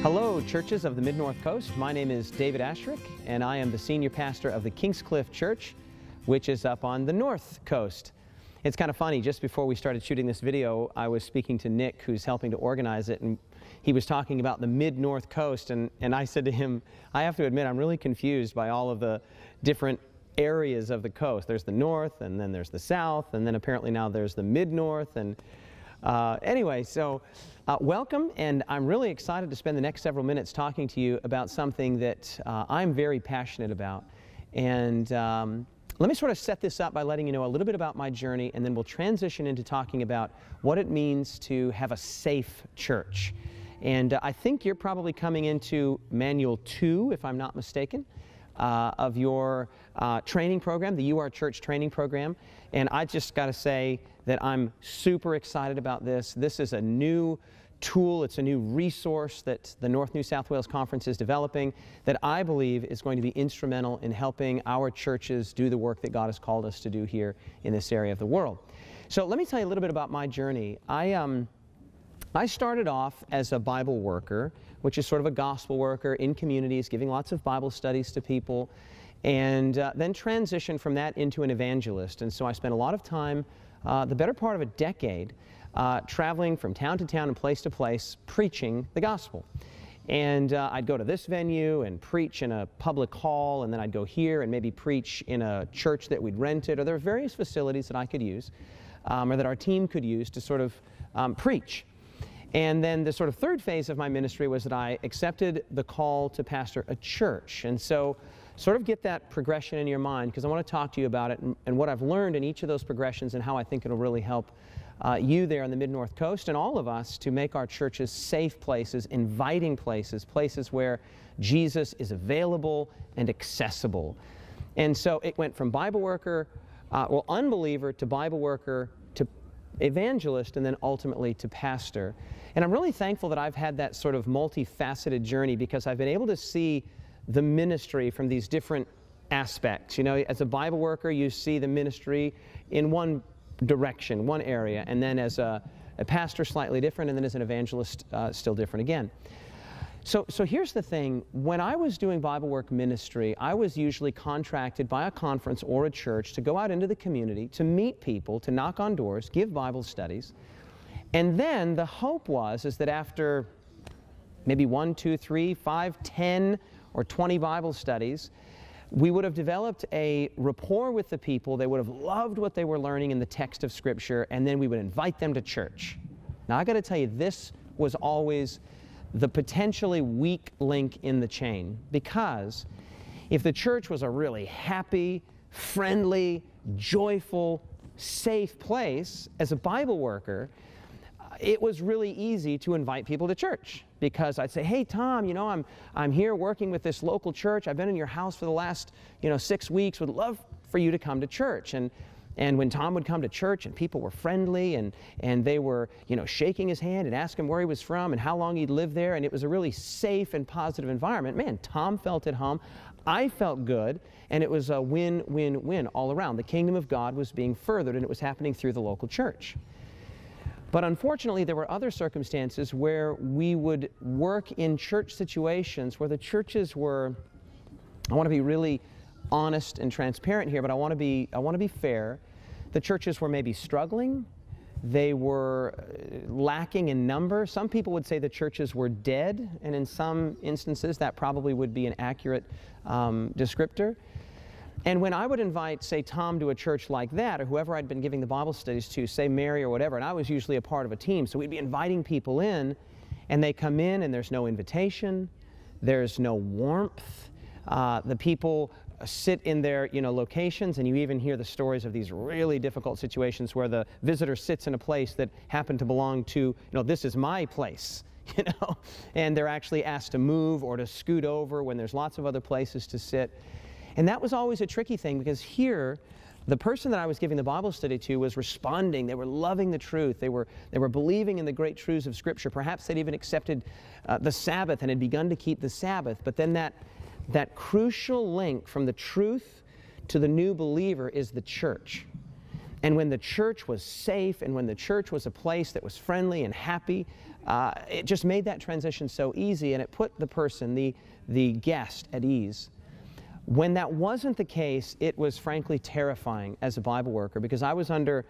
Hello, churches of the Mid-North Coast. My name is David Asscherick, and I am the senior pastor of the Kingscliff Church, which is up on the North Coast. It's kind of funny, just before we started shooting this video, I was speaking to Nick, who's helping to organize it, and he was talking about the Mid-North Coast, and I said to him, I have to admit, I'm really confused by all of the different areas of the coast. There's the North, and then there's the South, and then apparently now there's the Mid-North, and anyway, so welcome, and I'm really excited to spend the next several minutes talking to you about something that I'm very passionate about. And let me sort of set this up by letting you know a little bit about my journey, and then we'll transition into talking about what it means to have a safe church. And I think you're probably coming into Manual 2, if I'm not mistaken, of your training program, the You Are Church training program. And I just got to say that I'm super excited about this. This is a new tool, it's a new resource that the North New South Wales Conference is developing that I believe is going to be instrumental in helping our churches do the work that God has called us to do here in this area of the world. So let me tell you a little bit about my journey. I started off as a Bible worker, which is sort of a gospel worker in communities, giving lots of Bible studies to people, and then transitioned from that into an evangelist. And so I spent a lot of time, the better part of a decade, traveling from town to town and place to place, preaching the gospel. And I'd go to this venue and preach in a public hall, and then I'd go here and maybe preach in a church that we'd rented, or there are various facilities that I could use, or that our team could use to sort of preach. And then the sort of third phase of my ministry was that I accepted the call to pastor a church. And so sort of get that progression in your mind, because I want to talk to you about it and what I've learned in each of those progressions and how I think it'll really help you there on the Mid-North Coast and all of us to make our churches safe places, inviting places, places where Jesus is available and accessible. And so it went from Bible worker, unbeliever, to Bible worker, to evangelist, and then ultimately to pastor. And I'm really thankful that I've had that sort of multifaceted journey, because I've been able to see the ministry from these different aspects. You know, as a Bible worker, you see the ministry in one direction, one area, and then as a pastor, slightly different, and then as an evangelist, still different again. So here's the thing. When I was doing Bible work ministry, I was usually contracted by a conference or a church to go out into the community, to meet people, to knock on doors, give Bible studies. And then the hope is that after maybe 1, 2, 3, 5, 10, or 20 Bible studies, we would have developed a rapport with the people. They would have loved what they were learning in the text of Scripture, and then we would invite them to church. Now, I got to tell you, this was always the potentially weak link in the chain, because if the church was a really happy, friendly, joyful, safe place, as a Bible worker, it was really easy to invite people to church, because I'd say, hey, Tom, you know, I'm here working with this local church. I've been in your house for the last, 6 weeks. Would love for you to come to church. And when Tom would come to church and people were friendly and they were, shaking his hand and asking him where he was from and how long he'd lived there, and it was a really safe and positive environment, man, Tom felt at home. I felt good, and it was a win-win-win all around. The kingdom of God was being furthered, and it was happening through the local church. But unfortunately, there were other circumstances where we would work in church situations where the churches were, I want to be really honest and transparent here, but I want to be fair. The churches were maybe struggling. They were lacking in number. Some people would say the churches were dead, and in some instances that probably would be an accurate descriptor. And when I would invite, say, Tom to a church like that, or whoever I'd been giving the Bible studies to, say Mary or whatever, and I was usually a part of a team, so we'd be inviting people in, and they come in and there's no invitation, there's no warmth. The people sit in their locations, and you even hear the stories of these really difficult situations where the visitor sits in a place that happened to belong to, this is my place, and they're actually asked to move or to scoot over when there's lots of other places to sit. And that was always a tricky thing, because here, the person that I was giving the Bible study to was responding. They were loving the truth. They were believing in the great truths of Scripture. Perhaps they'd even accepted the Sabbath and had begun to keep the Sabbath. But then that crucial link from the truth to the new believer is the church. And when the church was safe and when the church was a place that was friendly and happy, it just made that transition so easy, and it put the person, the guest, at ease. When that wasn't the case, it was frankly terrifying as a Bible worker, because I was under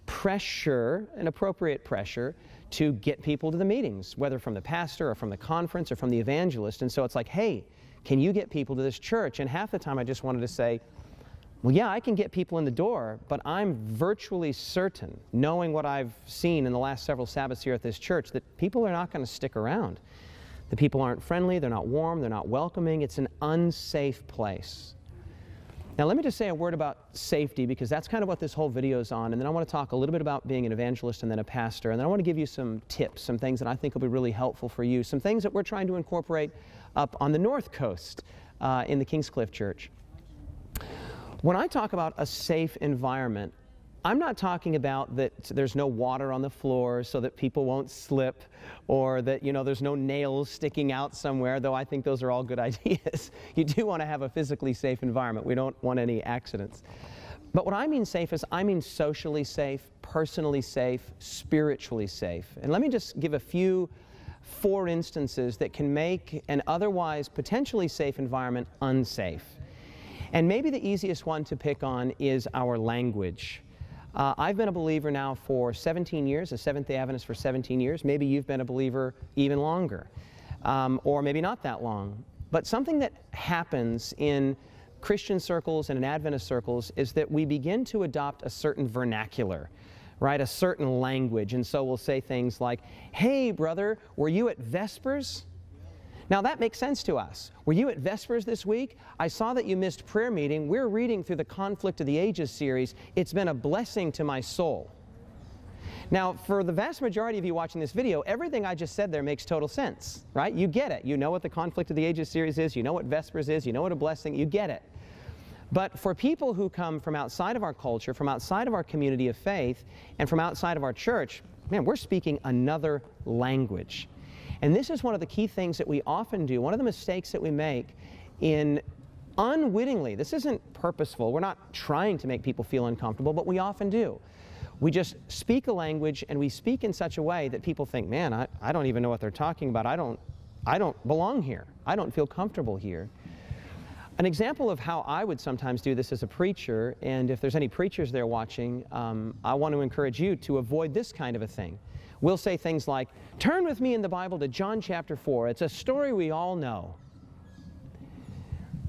pressure, an appropriate pressure, to get people to the meetings, whether from the pastor or from the conference or from the evangelist. And so it's like, hey, can you get people to this church? And half the time I just wanted to say, well, yeah, I can get people in the door, but I'm virtually certain, knowing what I've seen in the last several Sabbaths here at this church, that people are not going to stick around. The people aren't friendly, they're not warm, they're not welcoming. It's an unsafe place. Now let me just say a word about safety, because that's kind of what this whole video is on, and then I want to talk a little bit about being an evangelist and then a pastor, and then I want to give you some tips, some things that I think will be really helpful for you, some things that we're trying to incorporate up on the North Coast in the Kingscliff Church. When I talk about a safe environment, I'm not talking about that there's no water on the floor so that people won't slip, or that, you know, there's no nails sticking out somewhere, though I think those are all good ideas. You do want to have a physically safe environment. We don't want any accidents. But what I mean safe is, I mean socially safe, personally safe, spiritually safe. And let me just give a few, 4 instances that can make an otherwise potentially safe environment unsafe. And maybe the easiest one to pick on is our language. I've been a believer now for 17 years, a Seventh-day Adventist for 17 years. Maybe you've been a believer even longer, or maybe not that long. But something that happens in Christian circles and in Adventist circles is that we begin to adopt a certain vernacular, right? A certain language. And so we'll say things like, hey, brother, were you at Vespers? Now that makes sense to us. Were you at Vespers this week? I saw that you missed prayer meeting. We're reading through the Conflict of the Ages series. It's been a blessing to my soul. Now, for the vast majority of you watching this video, everything I just said there makes total sense, right? You get it. You know what the Conflict of the Ages series is. You know what Vespers is. You know what a blessing. You get it. But for people who come from outside of our culture, from outside of our community of faith, and from outside of our church, man, we're speaking another language. And this is one of the key things that we often do, one of the mistakes that we make in unwittingly, this isn't purposeful, we're not trying to make people feel uncomfortable, but we often do. We just speak a language, and we speak in such a way that people think, man, I don't even know what they're talking about. I don't belong here. I don't feel comfortable here. An example of how I would sometimes do this as a preacher, and if there's any preachers there watching, I want to encourage you to avoid this kind of a thing. We'll say things like, turn with me in the Bible to John chapter 4. It's a story we all know.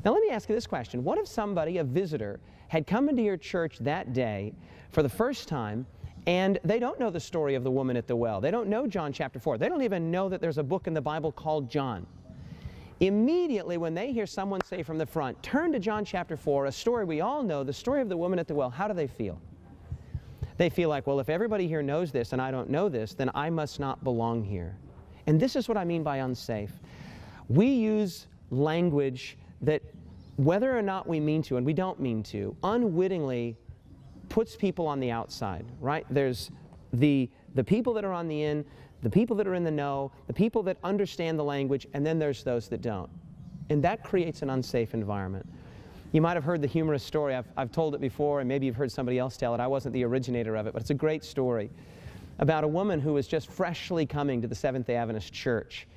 Now let me ask you this question. What if somebody, a visitor, had come into your church that day for the first time, and they don't know the story of the woman at the well? They don't know John chapter 4. They don't even know that there's a book in the Bible called John. Immediately when they hear someone say from the front, turn to John chapter 4, a story we all know, the story of the woman at the well, how do they feel? They feel like, well, if everybody here knows this and I don't know this, then I must not belong here. And this is what I mean by unsafe. We use language that, whether or not we mean to, and we don't mean to, unwittingly puts people on the outside, right? There's the people that are on the in, the people that are in the know, the people that understand the language, and then there's those that don't. And that creates an unsafe environment. You might have heard the humorous story. I've told it before, and maybe you've heard somebody else tell it. I wasn't the originator of it, but it's a great story about a woman who was just freshly coming to the Seventh-day Adventist Church.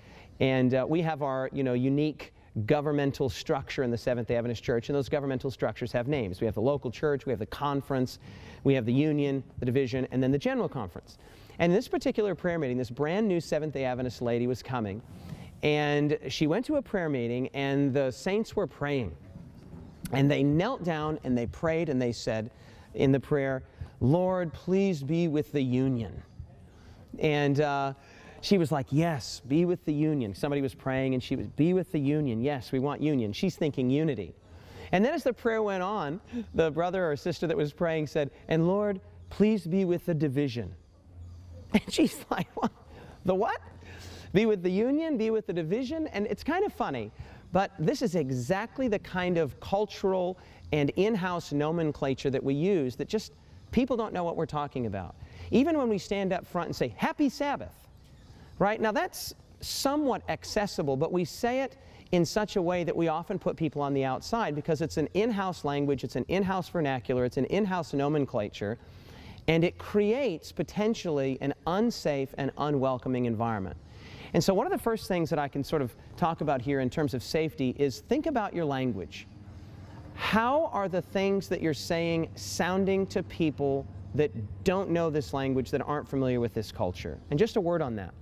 And we have our, unique governmental structure in the Seventh-day Adventist Church, and those governmental structures have names. We have the local church, we have the conference, we have the union, the division, and then the general conference. And in this particular prayer meeting, this brand new Seventh-day Adventist lady was coming, and she went to a prayer meeting, and the saints were praying. And they knelt down and they prayed, and they said in the prayer, Lord, please be with the union. And she was like, yes, be with the union. Somebody was praying, and she was, be with the union. Yes, we want union. She's thinking unity. And then as the prayer went on, the brother or sister that was praying said, and Lord, please be with the division. And she's like, what? The what? Be with the union, be with the division? And it's kind of funny. But this is exactly the kind of cultural and in-house nomenclature that we use that just people don't know what we're talking about. Even when we stand up front and say, Happy Sabbath, right? Now that's somewhat accessible, but we say it in such a way that we often put people on the outside because it's an in-house language, it's an in-house vernacular, it's an in-house nomenclature And it creates potentially an unsafe and unwelcoming environment. And so one of the first things that I can sort of talk about here in terms of safety is think about your language. How are the things that you're saying sounding to people that don't know this language, that aren't familiar with this culture? And just a word on that.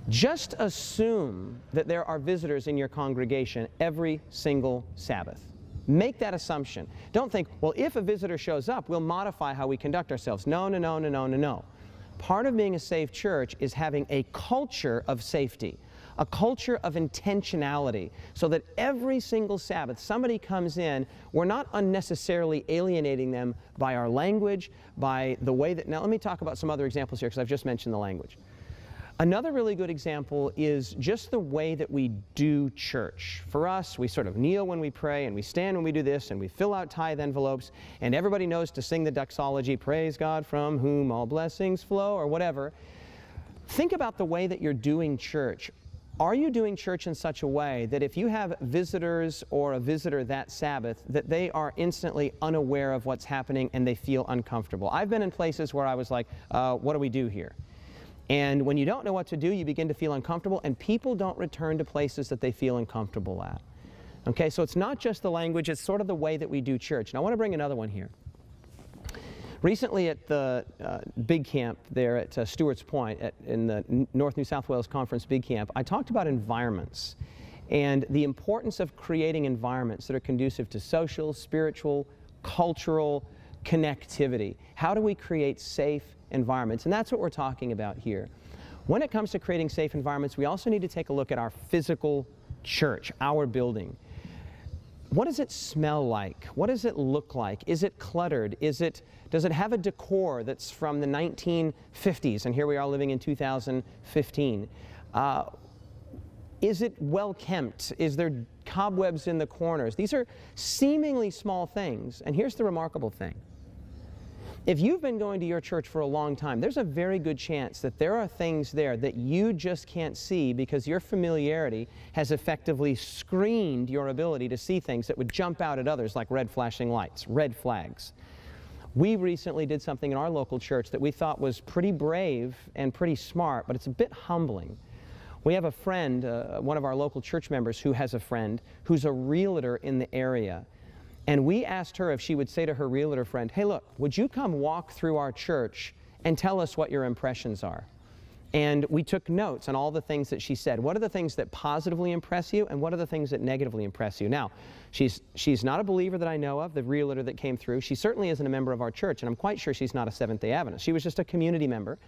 Just assume that there are visitors in your congregation every single Sabbath. Make that assumption. Don't think, well, if a visitor shows up, we'll modify how we conduct ourselves. No, no, no, no, no, no, no. Part of being a safe church is having a culture of safety, a culture of intentionality, so that every single Sabbath somebody comes in, we're not unnecessarily alienating them by our language, by the way that... Now let me talk about some other examples here, because I've just mentioned the language. Another really good example is just the way that we do church. For us, we sort of kneel when we pray, and we stand when we do this, and we fill out tithe envelopes, and everybody knows to sing the doxology, praise God from whom all blessings flow, or whatever. Think about the way that you're doing church. Are you doing church in such a way that if you have visitors or a visitor that Sabbath, that they are instantly unaware of what's happening and they feel uncomfortable? I've been in places where I was like, what do we do here? And when you don't know what to do, you begin to feel uncomfortable, and people don't return to places that they feel uncomfortable at. Okay, so it's not just the language, it's sort of the way that we do church. And I want to bring another one here. Recently at the big camp there at Stewart's Point in the North New South Wales Conference Big Camp, I talked about environments and the importance of creating environments that are conducive to social, spiritual, cultural connectivity. How do we create safe environments? And that's what we're talking about here. When it comes to creating safe environments, we also need to take a look at our physical church, our building. What does it smell like? What does it look like? Is it cluttered? Does it have a decor that's from the 1950s, and here we are living in 2015? Is it well kept? Is there cobwebs in the corners? These are seemingly small things, and here's the remarkable thing. If you've been going to your church for a long time, there's a very good chance that there are things there that you just can't see because your familiarity has effectively screened your ability to see things that would jump out at others like red flashing lights, red flags. We recently did something in our local church that we thought was pretty brave and pretty smart, but it's a bit humbling. We have a friend, one of our local church members who has a friend who's a realtor in the area. And we asked her if she would say to her realtor friend, hey look, would you come walk through our church and tell us what your impressions are? And we took notes on all the things that she said. What are the things that positively impress you, and what are the things that negatively impress you? Now, she's not a believer that I know of, the realtor that came through. She certainly isn't a member of our church, and I'm quite sure she's not a Seventh-day Adventist. She was just a community member.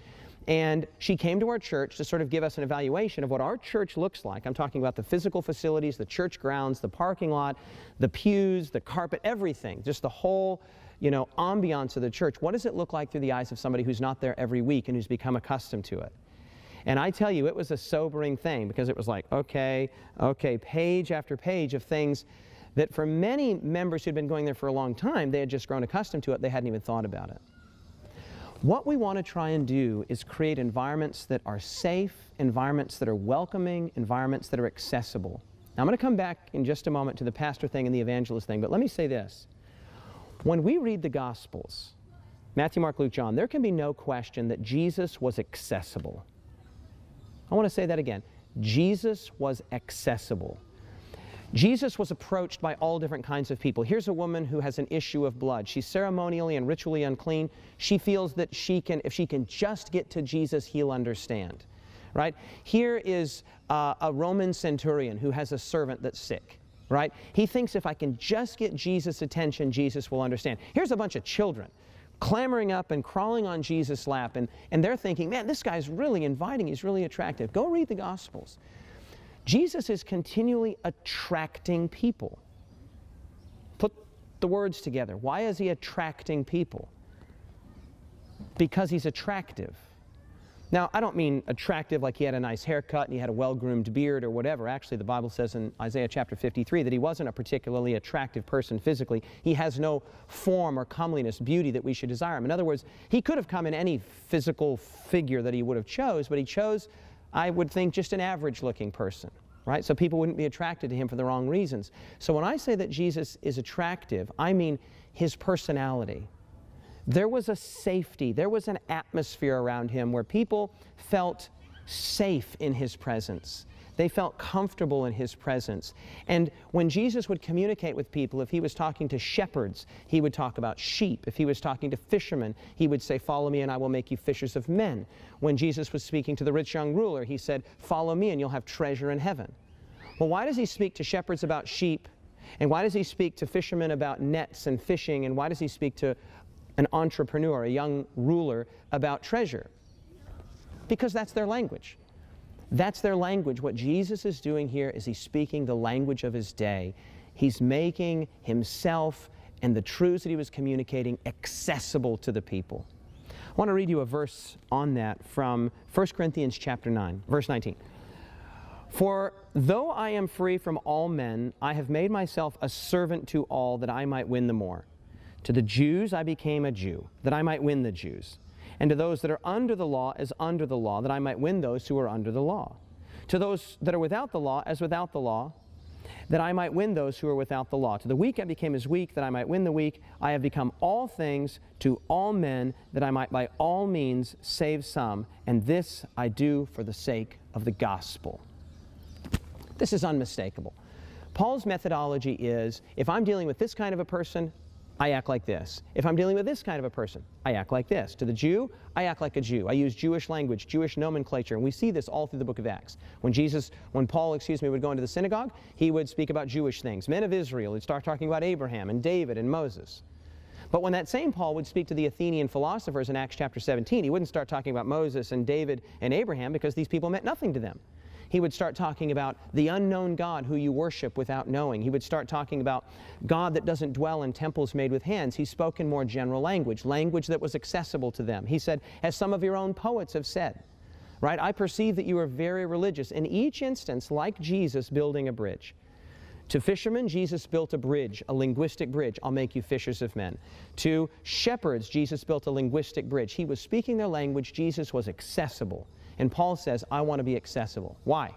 And she came to our church to sort of give us an evaluation of what our church looks like. I'm talking about the physical facilities, the church grounds, the parking lot, the pews, the carpet, everything. Just the whole, ambiance of the church. What does it look like through the eyes of somebody who's not there every week and who's become accustomed to it? And I tell you, it was a sobering thing, because it was like, okay, page after page of things that for many members who'd been going there for a long time, they had just grown accustomed to it. They hadn't even thought about it. What we want to try and do is create environments that are safe, environments that are welcoming, environments that are accessible. Now, I'm going to come back in just a moment to the pastor thing and the evangelist thing, but let me say this. When we read the Gospels, Matthew, Mark, Luke, John, there can be no question that Jesus was accessible. I want to say that again. Jesus was accessible. Jesus was approached by all different kinds of people. Here's a woman who has an issue of blood. She's ceremonially and ritually unclean. She feels that if she can just get to Jesus, he'll understand. Right? Here is a Roman centurion who has a servant that's sick. Right? He thinks if I can just get Jesus' attention, Jesus will understand. Here's a bunch of children clambering up and crawling on Jesus' lap, and they're thinking, man, this guy's really inviting, he's really attractive. Go read the Gospels. Jesus is continually attracting people. Put the words together. Why is he attracting people? Because he's attractive. Now, I don't mean attractive like he had a nice haircut and he had a well-groomed beard or whatever. Actually, the Bible says in Isaiah chapter 53 that he wasn't a particularly attractive person physically. He has no form or comeliness, beauty that we should desire him. In other words, he could have come in any physical figure that he would have chose, but he chose, I would think, just an average-looking person. Right? So people wouldn't be attracted to him for the wrong reasons. So when I say that Jesus is attractive, I mean his personality. There was a safety, there was an atmosphere around him where people felt safe in his presence. They felt comfortable in his presence. And when Jesus would communicate with people, if he was talking to shepherds, he would talk about sheep. If he was talking to fishermen, he would say, "Follow me and I will make you fishers of men." When Jesus was speaking to the rich young ruler, he said, "Follow me and you'll have treasure in heaven." Well, why does he speak to shepherds about sheep? And why does he speak to fishermen about nets and fishing? And why does he speak to an entrepreneur, a young ruler, about treasure? Because that's their language. That's their language. What Jesus is doing here is he's speaking the language of his day. He's making himself and the truths that he was communicating accessible to the people. I want to read you a verse on that from 1 Corinthians chapter 9, verse 19. "For though I am free from all men, I have made myself a servant to all that I might win the more. To the Jews I became a Jew, that I might win the Jews. And to those that are under the law as under the law, that I might win those who are under the law. To those that are without the law as without the law, that I might win those who are without the law. To the weak I became as weak, that I might win the weak. I have become all things to all men, that I might by all means save some. And this I do for the sake of the gospel." This is unmistakable. Paul's methodology is, if I'm dealing with this kind of a person, I act like this. If I'm dealing with this kind of a person, I act like this. To the Jew, I act like a Jew. I use Jewish language, Jewish nomenclature, and we see this all through the book of Acts. When Paul would go into the synagogue, he would speak about Jewish things. Men of Israel, he'd start talking about Abraham and David and Moses. But when that same Paul would speak to the Athenian philosophers in Acts chapter 17, he wouldn't start talking about Moses and David and Abraham because these people meant nothing to them. He would start talking about the unknown God who you worship without knowing. He would start talking about God that doesn't dwell in temples made with hands. He spoke in more general language, language that was accessible to them. He said, as some of your own poets have said, right? I perceive that you are very religious. In each instance, like Jesus building a bridge. To fishermen, Jesus built a bridge, a linguistic bridge. I'll make you fishers of men. To shepherds, Jesus built a linguistic bridge. He was speaking their language. Jesus was accessible. And Paul says, I want to be accessible. Why?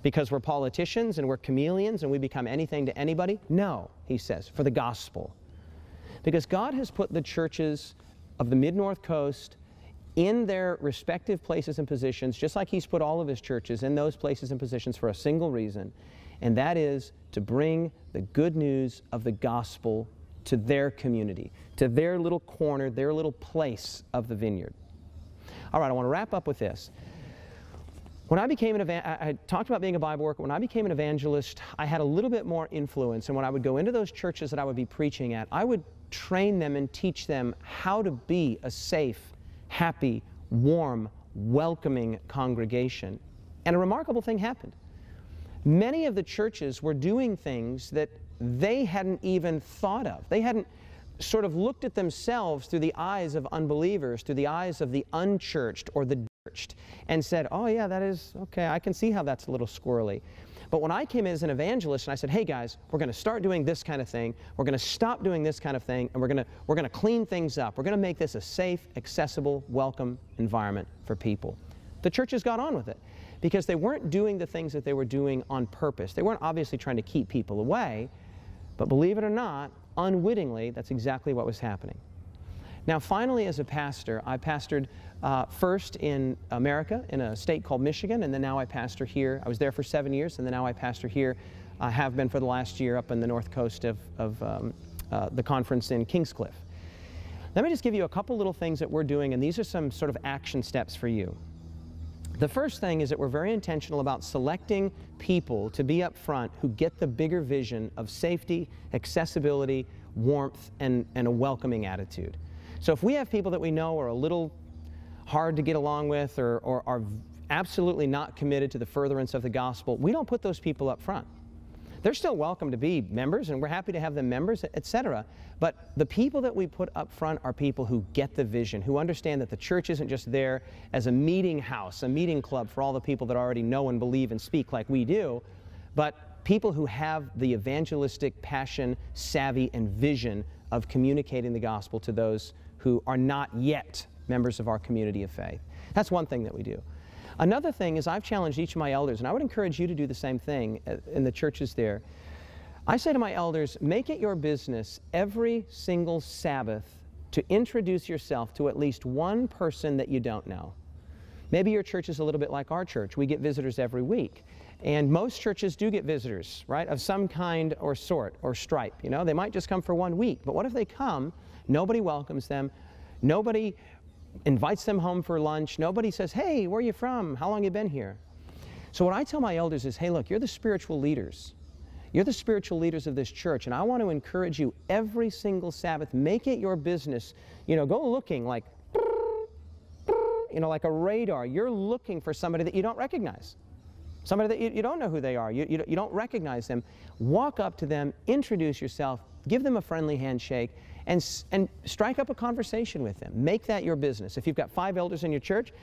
Because we're politicians and we're chameleons and we become anything to anybody? No, he says, for the gospel. Because God has put the churches of the Mid-North Coast in their respective places and positions, just like he's put all of his churches in those places and positions for a single reason, and that is to bring the good news of the gospel to their community, to their little corner, their little place of the vineyard. All right, I want to wrap up with this. When I became I talked about being a Bible worker. When I became an evangelist, I had a little bit more influence, and when I would go into those churches that I would be preaching at, I would train them and teach them how to be a safe, happy, warm, welcoming congregation. And a remarkable thing happened. Many of the churches were doing things that they hadn't even thought of. They hadn't sort of looked at themselves through the eyes of unbelievers, through the eyes of the unchurched or the churched, and said, oh yeah, that is, okay, I can see how that's a little squirrely. But when I came in as an evangelist and I said, hey guys, we're going to start doing this kind of thing, we're going to stop doing this kind of thing, and we're going to clean things up. We're going to make this a safe, accessible, welcome environment for people. The churches got on with it because they weren't doing the things that they were doing on purpose. They weren't obviously trying to keep people away, but believe it or not, unwittingly, that's exactly what was happening. Now, finally, as a pastor, I pastored first in America, in a state called Michigan, and then now I pastor here. I was there for 7 years, and then now I pastor here. I have been for the last year up in the north coast of the conference in Kingscliff. Let me just give you a couple little things that we're doing, and these are some sort of action steps for you. The first thing is that we're very intentional about selecting people to be up front who get the bigger vision of safety, accessibility, warmth, and a welcoming attitude. So if we have people that we know are a little hard to get along with or are absolutely not committed to the furtherance of the gospel, we don't put those people up front. They're still welcome to be members, and we're happy to have them members, etc. But the people that we put up front are people who get the vision, who understand that the church isn't just there as a meeting house, a meeting club for all the people that already know and believe and speak like we do, but people who have the evangelistic passion, savvy, and vision of communicating the gospel to those who are not yet members of our community of faith. That's one thing that we do. Another thing is I've challenged each of my elders, and I would encourage you to do the same thing in the churches there. I say to my elders, make it your business every single Sabbath to introduce yourself to at least one person that you don't know. Maybe your church is a little bit like our church. We get visitors every week. And most churches do get visitors, right, of some kind or sort or stripe. You know, they might just come for 1 week. But what if they come, nobody welcomes them, nobody invites them home for lunch, nobody says, hey, where are you from? How long have you been here? So what I tell my elders is, hey, look, you're the spiritual leaders. You're the spiritual leaders of this church, and I want to encourage you every single Sabbath, make it your business. You know, go looking like, you know, like a radar. You're looking for somebody that you don't recognize. Somebody that you don't know who they are. You don't recognize them. Walk up to them, introduce yourself, give them a friendly handshake, and strike up a conversation with them. Make that your business. If you've got 5 elders in your church,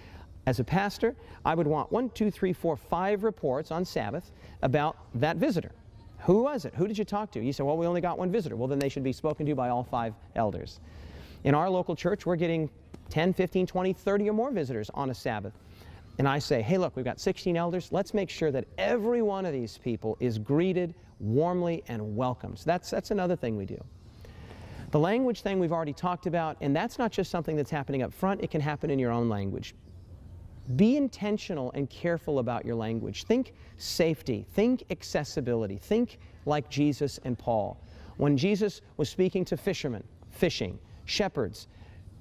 as a pastor, I would want 1, 2, 3, 4, 5 reports on Sabbath about that visitor. Who was it? Who did you talk to? You say, well, we only got 1 visitor. Well, then they should be spoken to by all 5 elders. In our local church, we're getting 10, 15, 20, 30 or more visitors on a Sabbath. And I say, hey, look, we've got 16 elders. Let's make sure that every one of these people is greeted warmly and welcomed. So that's another thing we do. The language thing we've already talked about, and that's not just something that's happening up front. It can happen in your own language. Be intentional and careful about your language. Think safety. Think accessibility. Think like Jesus and Paul. When Jesus was speaking to fishermen, fishing, shepherds,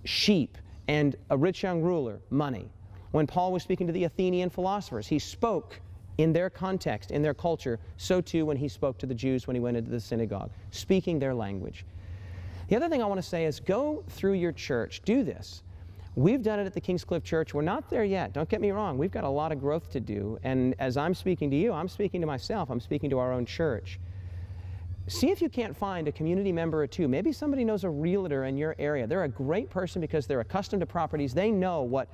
sheep, and a rich young ruler, money. When Paul was speaking to the Athenian philosophers, he spoke in their context, in their culture. So too when he spoke to the Jews when he went into the synagogue, speaking their language. The other thing I want to say is go through your church. Do this. We've done it at the Kingscliff Church. We're not there yet. Don't get me wrong. We've got a lot of growth to do. And as I'm speaking to you, I'm speaking to myself. I'm speaking to our own church. See if you can't find a community member or 2. Maybe somebody knows a realtor in your area. They're a great person because they're accustomed to properties. They know what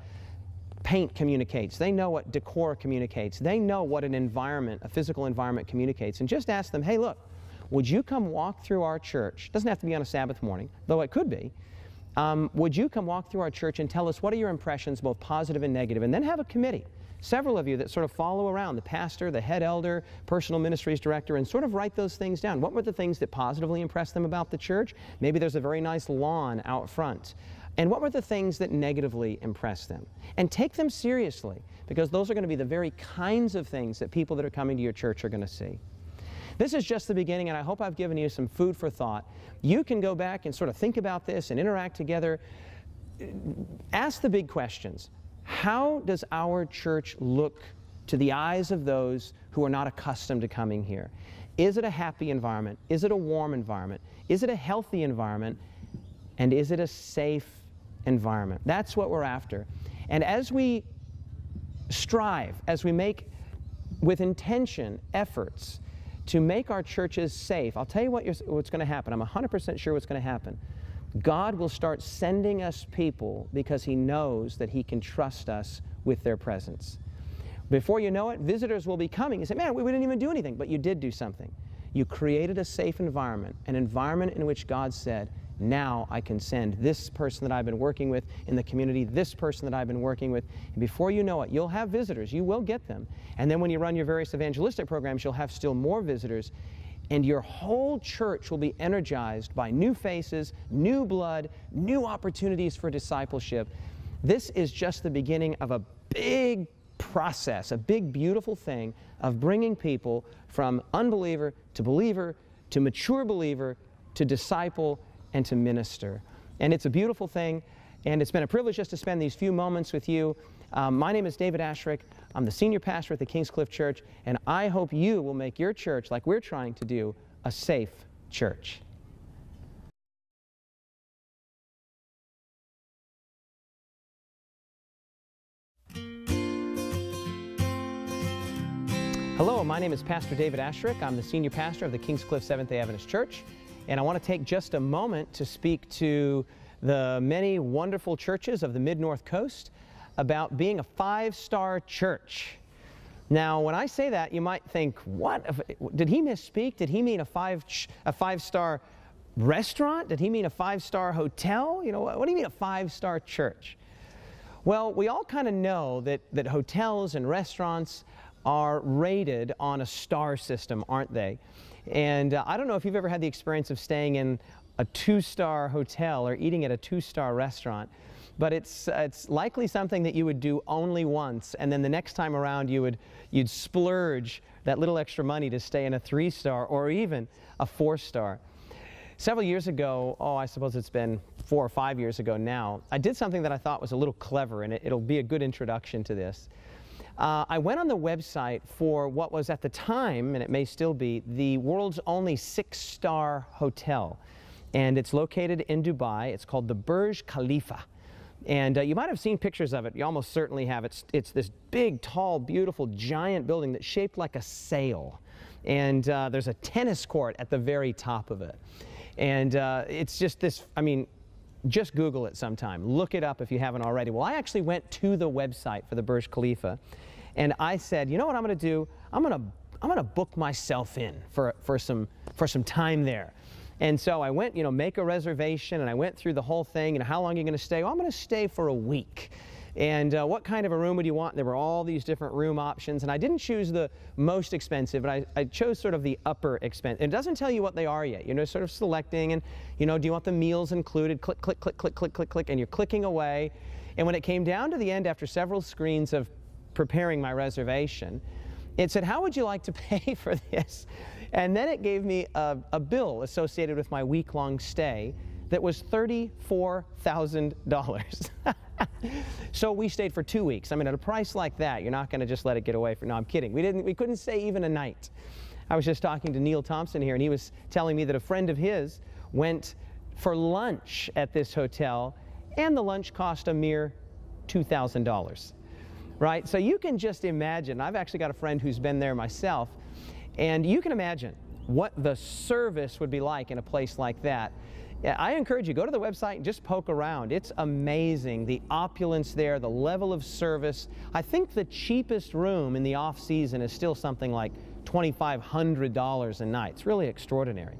paint communicates. They know what decor communicates. They know what an environment, a physical environment communicates. And just ask them, hey, look, would you come walk through our church? Doesn't have to be on a Sabbath morning, though it could be. Would you come walk through our church and tell us what are your impressions, both positive and negative? And then have a committee, several of you that sort of follow around, the pastor, the head elder, personal ministries director, and sort of write those things down. What were the things that positively impressed them about the church? Maybe there's a very nice lawn out front. And what were the things that negatively impressed them? And take them seriously, because those are going to be the very kinds of things that people that are coming to your church are going to see. This is just the beginning, and I hope I've given you some food for thought. You can go back and sort of think about this and interact together. Ask the big questions. How does our church look to the eyes of those who are not accustomed to coming here? Is it a happy environment? Is it a warm environment? Is it a healthy environment? And is it a safe environment? That's what we're after. And as we strive, as we make with intention efforts to make our churches safe, I'll tell you what's going to happen. I'm 100% sure what's going to happen. God will start sending us people because He knows that He can trust us with their presence. Before you know it, visitors will be coming. You say, man, we didn't even do anything. But you did do something. You created a safe environment, an environment in which God said, now I can send this person that I've been working with in the community, this person that I've been working with. And before you know it, you'll have visitors. You will get them. And then when you run your various evangelistic programs, you'll have still more visitors. And your whole church will be energized by new faces, new blood, new opportunities for discipleship. This is just the beginning of a big process, a big, beautiful thing of bringing people from unbeliever to believer to mature believer to disciple and to minister. And it's a beautiful thing, and it's been a privilege just to spend these few moments with you. My name is David Asscherick. I'm the senior pastor at the Kingscliff Church, and I hope you will make your church, like we're trying to do, a safe church. Hello, my name is Pastor David Asscherick. I'm the senior pastor of the Kingscliff Seventh-day Adventist Church, and I want to take just a moment to speak to the many wonderful churches of the Mid-North Coast about being a 5-star church. Now, when I say that, you might think, what? Did he misspeak? Did he mean a five-star restaurant? Did he mean a 5-star hotel? You know, what do you mean a 5-star church? Well, we all kind of know that hotels and restaurants are rated on a star system, aren't they? And I don't know if you've ever had the experience of staying in a two-star hotel or eating at a two-star restaurant, but it's likely something that you would do only once, and then the next time around you'd splurge that little extra money to stay in a 3-star or even a 4-star. Several years ago, I suppose it's been 4 or 5 years ago now, I did something that I thought was a little clever, and it'll be a good introduction to this. I went on the website for what was at the time, and it may still be, the world's only 6-star hotel. And it's located in Dubai. It's called the Burj Khalifa. And you might have seen pictures of it. You almost certainly have. It's this big, tall, beautiful, giant building that's shaped like a sail. And there's a tennis court at the very top of it. And it's just this, I mean, just Google it sometime. Look it up if you haven't already. Well, I actually went to the website for the Burj Khalifa, and I said, you know what I'm going to do? I'm going to book myself in for some time there. And so I went, make a reservation, and I went through the whole thing. And how long are you going to stay? Oh, I'm going to stay for a week. And what kind of a room would you want? There were all these different room options, and I didn't choose the most expensive, but I chose sort of the upper expensive. It doesn't tell you what they are yet. Sort of selecting, and do you want the meals included? Click, click, click, click, click, click, click, and you're clicking away. And when it came down to the end, after several screens of preparing my reservation, it said, how would you like to pay for this? And then it gave me a bill associated with my week-long stay that was $34,000. So we stayed for 2 weeks. I mean, at a price like that, you're not going to just let it get away. No, I'm kidding. We couldn't stay even a night. I was just talking to Neil Thompson here, and he was telling me that a friend of his went for lunch at this hotel, and the lunch cost a mere $2,000. Right? So you can just imagine. I've actually got a friend who's been there myself, and you can imagine what the service would be like in a place like that. I encourage you, go to the website and just poke around. It's amazing, the opulence there, the level of service. I think the cheapest room in the off-season is still something like $2,500 a night. It's really extraordinary.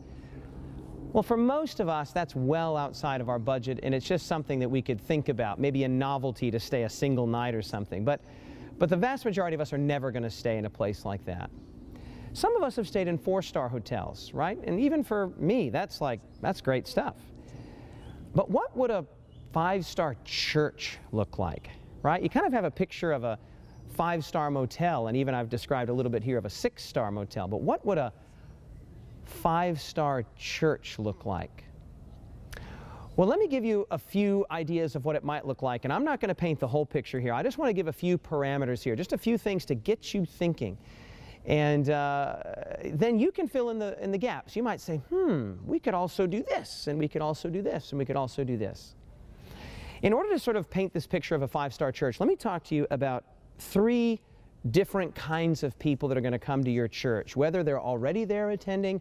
Well, for most of us, that's well outside of our budget, and it's just something that we could think about, maybe a novelty to stay a single night or something. But the vast majority of us are never going to stay in a place like that. Some of us have stayed in 4-star hotels, right? And even for me, that's great stuff. But what would a 5-star church look like, right? You kind of have a picture of a 5-star motel, and even I've described a little bit here of a 6-star motel. But what would a 5-star church look like? Well, let me give you a few ideas of what it might look like, and I'm not going to paint the whole picture here. I just want to give a few parameters here, just a few things to get you thinking. And then you can fill in the gaps. You might say, we could also do this, and we could also do this, and we could also do this. In order to sort of paint this picture of a 5-star church, let me talk to you about 3 different kinds of people that are going to come to your church, whether they're already there attending,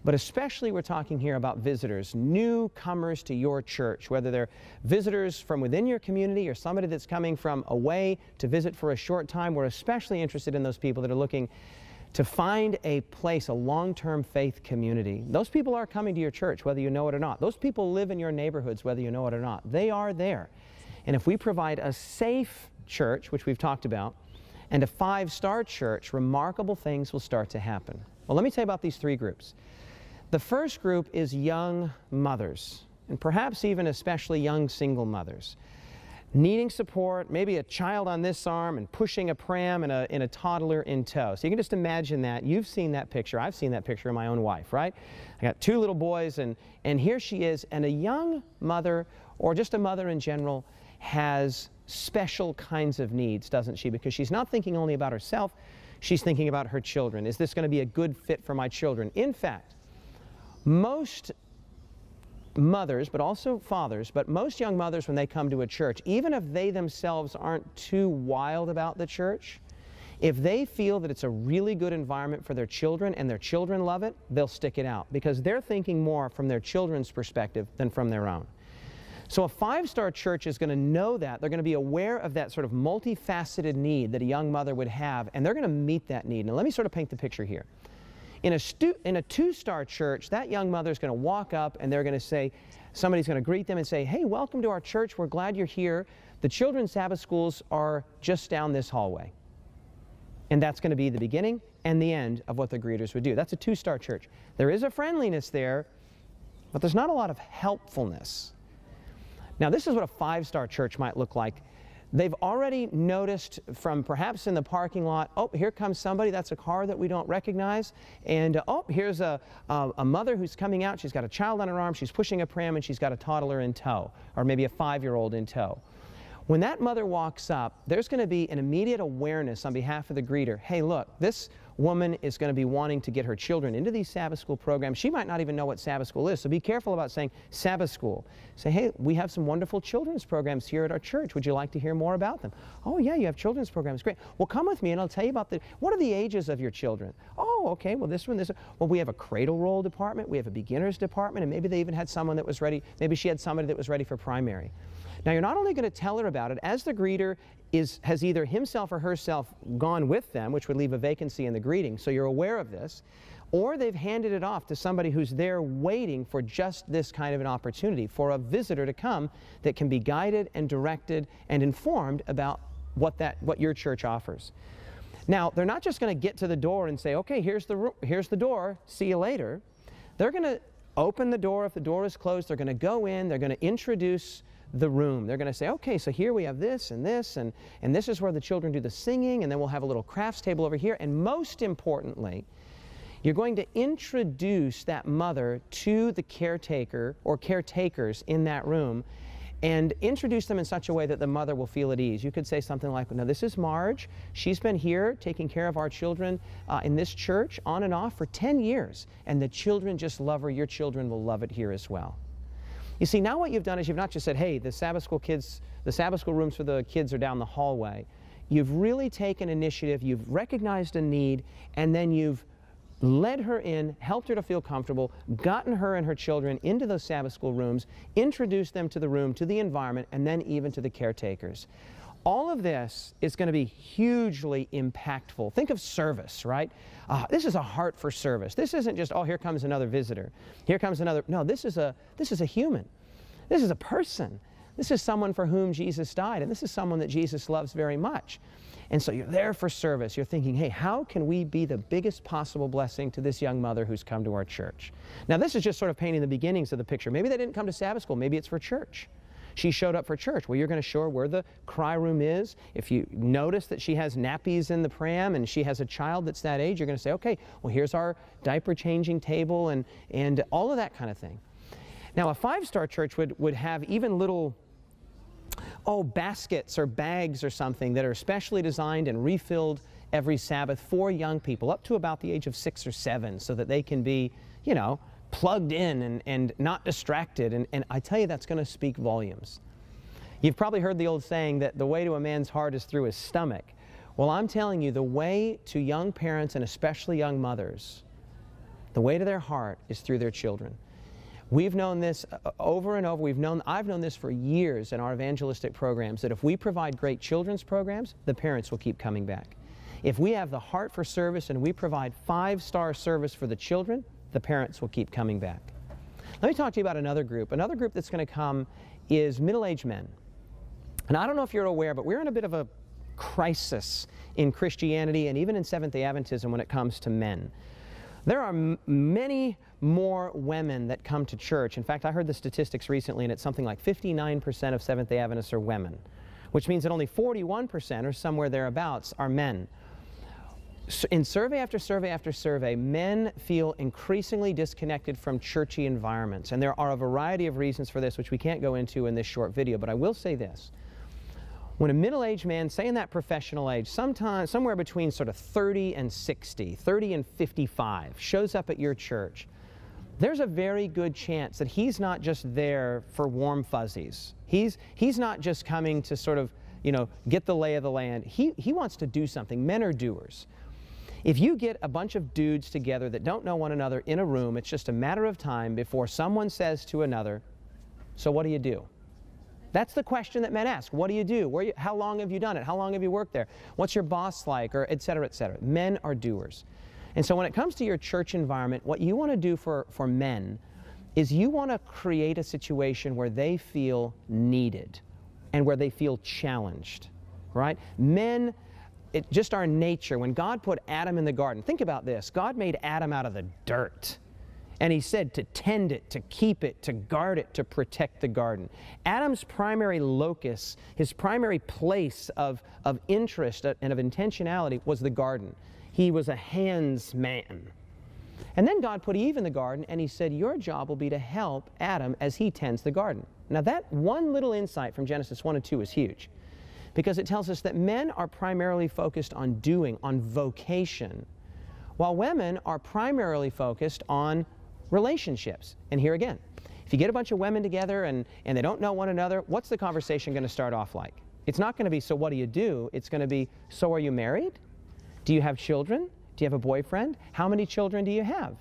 but especially we're talking here about visitors, newcomers to your church, whether they're visitors from within your community or somebody that's coming from away to visit for a short time. We're especially interested in those people that are looking to find a place, a long-term faith community. Those people are coming to your church, whether you know it or not. Those people live in your neighborhoods, whether you know it or not. They are there. And if we provide a safe church, which we've talked about, and a 5-star church, remarkable things will start to happen. Well, let me tell you about these 3 groups. The first group is young mothers, and perhaps even especially young single mothers, needing support, maybe a child on this arm and pushing a pram and a toddler in tow. So you can just imagine that. You've seen that picture. I've seen that picture of my own wife, right? I got 2 little boys, and here she is, and a young mother, or just a mother in general, has special kinds of needs, doesn't she? Because she's not thinking only about herself, she's thinking about her children. Is this going to be a good fit for my children? In fact, most mothers, but also fathers, but most young mothers, when they come to a church, even if they themselves aren't too wild about the church, if they feel that it's a really good environment for their children and their children love it, they'll stick it out because they're thinking more from their children's perspective than from their own. So a 5-star church is going to know that. They're going to be aware of that sort of multifaceted need that a young mother would have, and they're going to meet that need. Now let me sort of paint the picture here. In a 2-star church, that young mother is going to walk up and they're going to say, somebody's going to greet them and say, hey, welcome to our church. We're glad you're here. The children's Sabbath schools are just down this hallway. And that's going to be the beginning and the end of what the greeters would do. That's a 2-star church. There is a friendliness there, but there's not a lot of helpfulness. Now, this is what a five-star church might look like. They've already noticed from perhaps in the parking lot, oh, here comes somebody, that's a car that we don't recognize, and oh, here's a mother who's coming out, she's got a child on her arm, she's pushing a pram, and she's got a toddler in tow, or maybe a 5-year-old in tow. When that mother walks up, there's going to be an immediate awareness on behalf of the greeter. Hey, look, this woman is going to be wanting to get her children into these Sabbath school programs. She might not even know what Sabbath school is, so be careful about saying Sabbath school. Say, hey, we have some wonderful children's programs here at our church. Would you like to hear more about them? Oh, yeah, you have children's programs. Great. Well, come with me and I'll tell you about what are the ages of your children? Oh, okay, well, this one, this one. Well, we have a cradle roll department, we have a beginners department, and maybe they even had someone that was ready, maybe she had somebody that was ready for primary. Now, you're not only going to tell her about it, as the greeter has either himself or herself gone with them, which would leave a vacancy in the greeting, so you're aware of this, or they've handed it off to somebody who's there waiting for just this kind of an opportunity, for a visitor to come that can be guided and directed and informed about what your church offers. Now, they're not just going to get to the door and say, okay, here's the door, see you later. They're going to open the door. If the door is closed, they're going to go in, they're going to introduce the room. They're going to say, okay, so here we have this, and this is where the children do the singing, and then we'll have a little crafts table over here, and most importantly, you're going to introduce that mother to the caretaker or caretakers in that room, and introduce them in such a way that the mother will feel at ease. You could say something like, now this is Marge. She's been here taking care of our children in this church on and off for 10 years, and the children just love her. Your children will love it here as well. You see, now what you've done is you've not just said, hey, the Sabbath school rooms for the kids are down the hallway. You've really taken initiative, you've recognized a need, and then you've led her in, helped her to feel comfortable, gotten her and her children into those Sabbath school rooms, introduced them to the room, to the environment, and then even to the caretakers. All of this is going to be hugely impactful. Think of service, right? This is a heart for service. This isn't just, oh, here comes another visitor. Here comes another. No, this is a human. This is a person. This is someone for whom Jesus died, and this is someone that Jesus loves very much. And so you're there for service. You're thinking, hey, how can we be the biggest possible blessing to this young mother who's come to our church? Now, this is just sort of painting the beginnings of the picture. Maybe they didn't come to Sabbath school. Maybe it's for church. She showed up for church. Well, you're going to show her where the cry room is. If you notice that she has nappies in the pram and she has a child that's that age, you're going to say, okay, well, here's our diaper changing table and all of that kind of thing. Now, a five-star church would have even little, baskets or bags or something that are specially designed and refilled every Sabbath for young people up to about the age of 6 or 7 so that they can be, you know, plugged in and not distracted, and I tell you, that's going to speak volumes. You've probably heard the old saying that the way to a man's heart is through his stomach. Well, I'm telling you, the way to young parents and especially young mothers, the way to their heart is through their children. We've known this over and over. I've known this for years in our evangelistic programs, that if we provide great children's programs, the parents will keep coming back. If we have the heart for service and we provide 5-star service for the children, the parents will keep coming back. Let me talk to you about another group. Another group that's going to come is middle-aged men. And I don't know if you're aware, but we're in a bit of a crisis in Christianity and even in Seventh-day Adventism when it comes to men. There are many more women that come to church. In fact, I heard the statistics recently, and it's something like 59% of Seventh-day Adventists are women, which means that only 41% or somewhere thereabouts are men. In survey after survey after survey, men feel increasingly disconnected from churchy environments. And there are a variety of reasons for this, which we can't go into in this short video, but I will say this. When a middle-aged man, say in that professional age, somewhere between sort of 30 and 60, 30 and 55, shows up at your church, there's a very good chance that he's not just there for warm fuzzies. He's not just coming to sort of, you know, get the lay of the land. He wants to do something. Men are doers. If you get a bunch of dudes together that don't know one another in a room, it's just a matter of time before someone says to another, so what do you do? That's the question that men ask. What do you do? How long have you done it? How long have you worked there? What's your boss like? Or et cetera, et cetera. Men are doers. And so when it comes to your church environment, what you want to do for men is you want to create a situation where they feel needed and where they feel challenged, right? Men, just our nature, when God put Adam in the garden, think about this. God made Adam out of the dirt. And he said to tend it, to keep it, to guard it, to protect the garden. Adam's primary locus, his primary place of interest and of intentionality was the garden. He was a hands man. And then God put Eve in the garden, and he said, your job will be to help Adam as he tends the garden. Now that one little insight from Genesis 1 and 2 is huge, because it tells us that men are primarily focused on doing, on vocation, while women are primarily focused on relationships. And here again, if you get a bunch of women together and they don't know one another, what's the conversation going to start off like? It's not going to be, so what do you do? It's going to be, so are you married? Do you have children? Do you have a boyfriend? How many children do you have?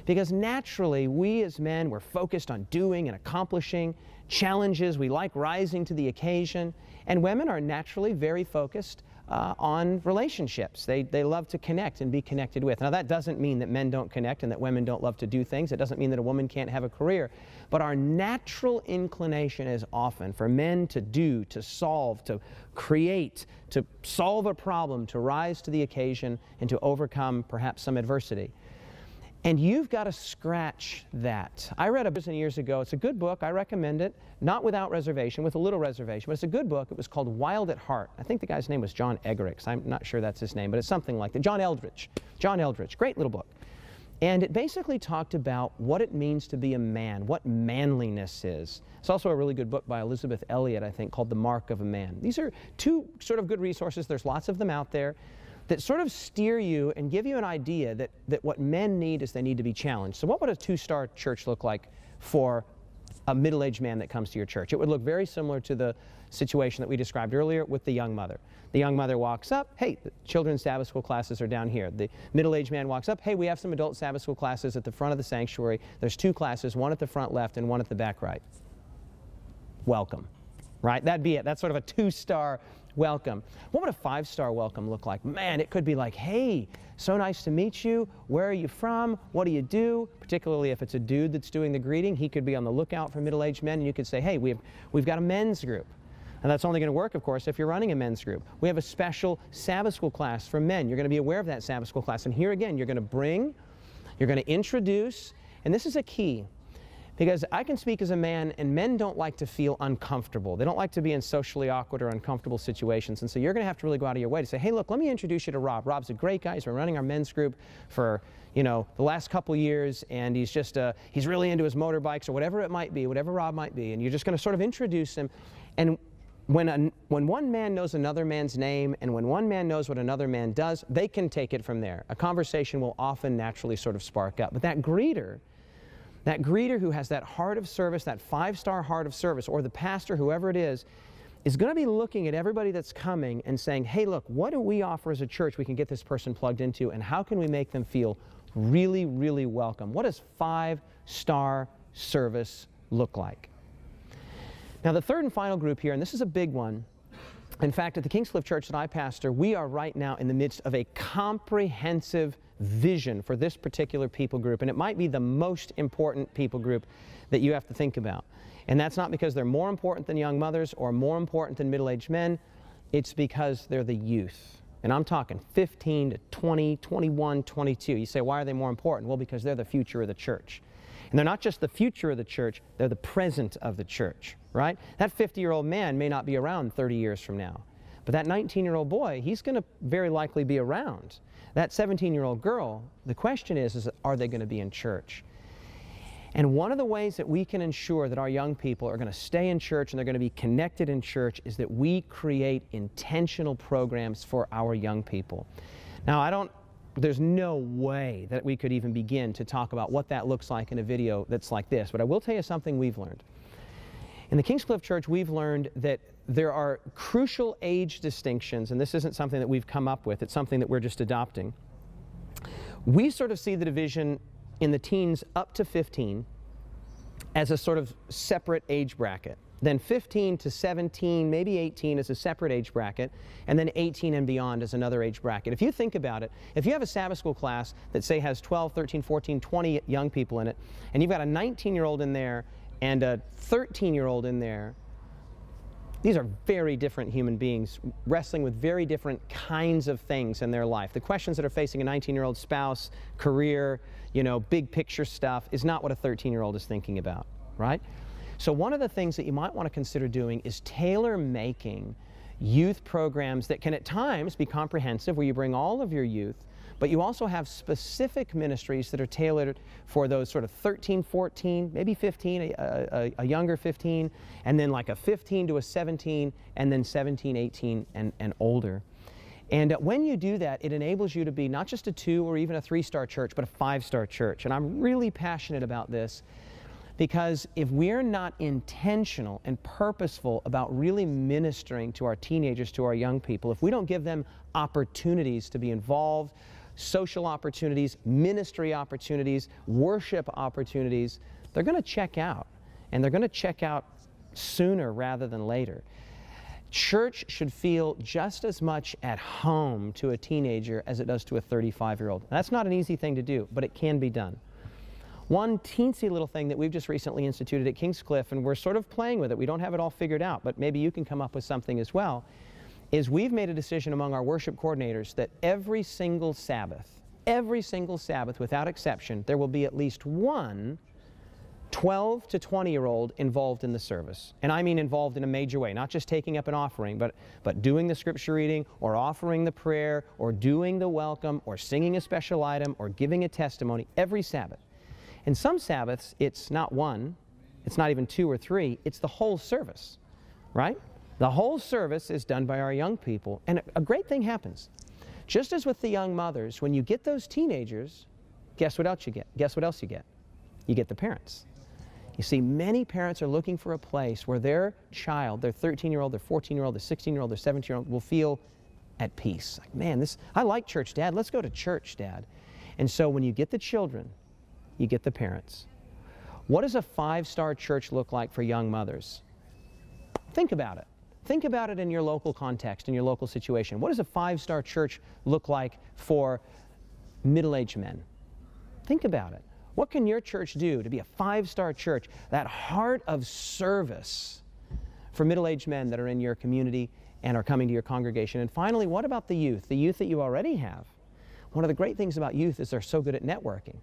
Because naturally, we as men, we're focused on doing and accomplishing challenges. We like rising to the occasion. And women are naturally very focused on relationships. They love to connect and be connected with. Now, that doesn't mean that men don't connect and that women don't love to do things. It doesn't mean that a woman can't have a career. But our natural inclination is often for men to do, to solve, to create, to solve a problem, to rise to the occasion, and to overcome perhaps some adversity. And you've got to scratch that. I read a book years ago. It's a good book. I recommend it. Not without reservation, with a little reservation. But it's a good book. It was called Wild at Heart. I think the guy's name was John Asscherick. I'm not sure that's his name, but it's something like that. John Eldridge. John Eldridge. Great little book. And it basically talked about what it means to be a man, what manliness is. It's also a really good book by Elizabeth Elliot, I think, called The Mark of a Man. These are two sort of good resources. There's lots of them out there that sort of steer you and give you an idea that what men need is they need to be challenged. So what would a two-star church look like for a middle-aged man that comes to your church? It would look very similar to the situation that we described earlier with the young mother. The young mother walks up, hey, the children's Sabbath school classes are down here. The middle-aged man walks up, hey, we have some adult Sabbath school classes at the front of the sanctuary. There's two classes, one at the front left and one at the back right. Welcome, right? That'd be it. That's sort of a two-star welcome. What would a five-star welcome look like? Man, it could be like, hey, so nice to meet you. Where are you from? What do you do? Particularly if it's a dude that's doing the greeting, he could be on the lookout for middle-aged men, and you could say, hey, we've got a men's group. And that's only going to work, of course, if you're running a men's group. We have a special Sabbath school class for men. You're going to be aware of that Sabbath school class. And here again, you're going to bring, you're going to introduce, and this is a key, because I can speak as a man, and men don't like to feel uncomfortable. They don't like to be in socially awkward or uncomfortable situations. And so you're going to have to really go out of your way to say, hey, look, let me introduce you to Rob. Rob's a great guy. He's been running our men's group for, you know, the last couple years, and he's just, he's really into his motorbikes or whatever it might be, whatever Rob might be. And you're just going to sort of introduce him. And when one man knows another man's name, and when one man knows what another man does, they can take it from there. A conversation will often naturally sort of spark up. But that greeter who has that heart of service, that five-star heart of service, or the pastor, whoever it is going to be looking at everybody that's coming and saying, hey, look, what do we offer as a church we can get this person plugged into, and how can we make them feel really, really welcome? What does five-star service look like? Now, the third and final group here, and this is a big one. In fact, at the Kingscliff Church that I pastor, we are right now in the midst of a comprehensive vision for this particular people group, and it might be the most important people group that you have to think about. And that's not because they're more important than young mothers or more important than middle-aged men. It's because they're the youth. And I'm talking 15 to 20, 21, 22. You say, why are they more important? Well, because they're the future of the church. And they're not just the future of the church, they're the present of the church, right? That 50-year-old man may not be around 30 years from now, but that 19-year-old boy, he's going to very likely be around. That 17-year-old girl, the question is are they going to be in church? And one of the ways that we can ensure that our young people are going to stay in church and they're going to be connected in church is that we create intentional programs for our young people. Now, there's no way that we could even begin to talk about what that looks like in a video that's like this, but I will tell you something we've learned. In the Kingscliff Church, we've learned that there are crucial age distinctions, and this isn't something that we've come up with, it's something that we're just adopting. We sort of see the division in the teens up to 15 as a sort of separate age bracket. Then 15 to 17, maybe 18 is a separate age bracket, and then 18 and beyond is another age bracket. If you think about it, if you have a Sabbath school class that say has 12, 13, 14, 20 young people in it, and you've got a 19-year-old in there and a 13-year-old in there, These are very different human beings wrestling with very different kinds of things in their life. The questions that are facing a 19-year-old spouse, career, you know, big picture stuff is not what a 13-year-old is thinking about, right? So one of the things that you might want to consider doing is tailor-making youth programs that can at times be comprehensive, where you bring all of your youth, but you also have specific ministries that are tailored for those sort of 13, 14, maybe 15, a younger 15, and then like a 15 to a 17, and then 17, 18, and older. And when you do that, it enables you to be not just a 2 or even a 3-star church, but a 5-star church. And I'm really passionate about this, because if we're not intentional and purposeful about really ministering to our teenagers, to our young people, if we don't give them opportunities to be involved, social opportunities, ministry opportunities, worship opportunities, they're going to check out. And they're going to check out sooner rather than later. Church should feel just as much at home to a teenager as it does to a 35-year-old. That's not an easy thing to do, but it can be done. One teensy little thing that we've just recently instituted at Kingscliff, and we're sort of playing with it, we don't have it all figured out, but maybe you can come up with something as well, is we've made a decision among our worship coordinators that every single Sabbath without exception, there will be at least one 12 to 20-year-old involved in the service. And I mean involved in a major way, not just taking up an offering, but doing the scripture reading, or offering the prayer, or doing the welcome, or singing a special item, or giving a testimony every Sabbath. And some Sabbaths, it's not one, it's not even 2 or 3, it's the whole service, right? The whole service is done by our young people, and a great thing happens. Just as with the young mothers, when you get those teenagers, guess what else you get? Guess what else you get? You get the parents. You see, many parents are looking for a place where their child, their 13-year-old, their 14-year-old, their 16-year-old, their 17-year-old will feel at peace. Like, man, I like church, Dad. Let's go to church, Dad. And so when you get the children, you get the parents. What does a 5-star church look like for young mothers? Think about it. Think about it in your local context, in your local situation. What does a 5-star church look like for middle-aged men? Think about it. What can your church do to be a 5-star church, that heart of service for middle-aged men that are in your community and are coming to your congregation? And finally, what about the youth that you already have? One of the great things about youth is they're so good at networking.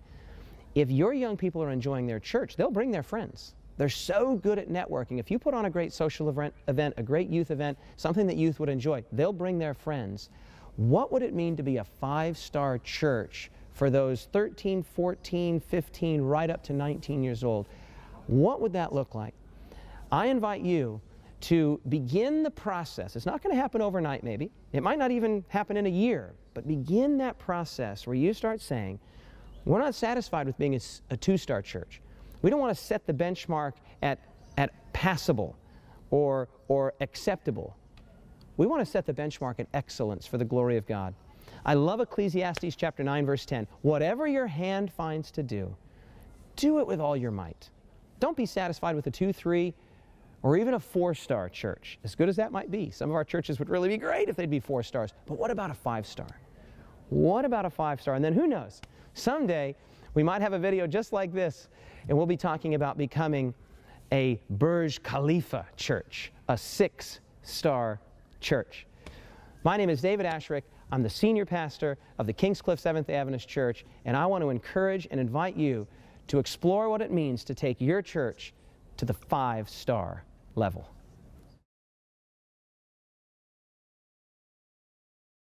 If your young people are enjoying their church, they'll bring their friends. They're so good at networking. If you put on a great social event, a great youth event, something that youth would enjoy, they'll bring their friends. What would it mean to be a 5-star church for those 13, 14, 15, right up to 19 years old? What would that look like? I invite you to begin the process. It's not going to happen overnight, maybe. It might not even happen in a year, but begin that process where you start saying, we're not satisfied with being a 2-star church. We don't want to set the benchmark at passable or acceptable. We want to set the benchmark at excellence for the glory of God. I love Ecclesiastes chapter 9, verse 10. Whatever your hand finds to do, do it with all your might. Don't be satisfied with a 2, 3, or even a 4-star church, as good as that might be. Some of our churches would really be great if they'd be 4 stars. But what about a 5-star? What about a 5-star? And then who knows? Someday, we might have a video just like this, and we'll be talking about becoming a Burj Khalifa church, a 6-star church. My name is David Asscherick. I'm the senior pastor of the Kingscliff Seventh-day Adventist Church, and I want to encourage and invite you to explore what it means to take your church to the 5-star level.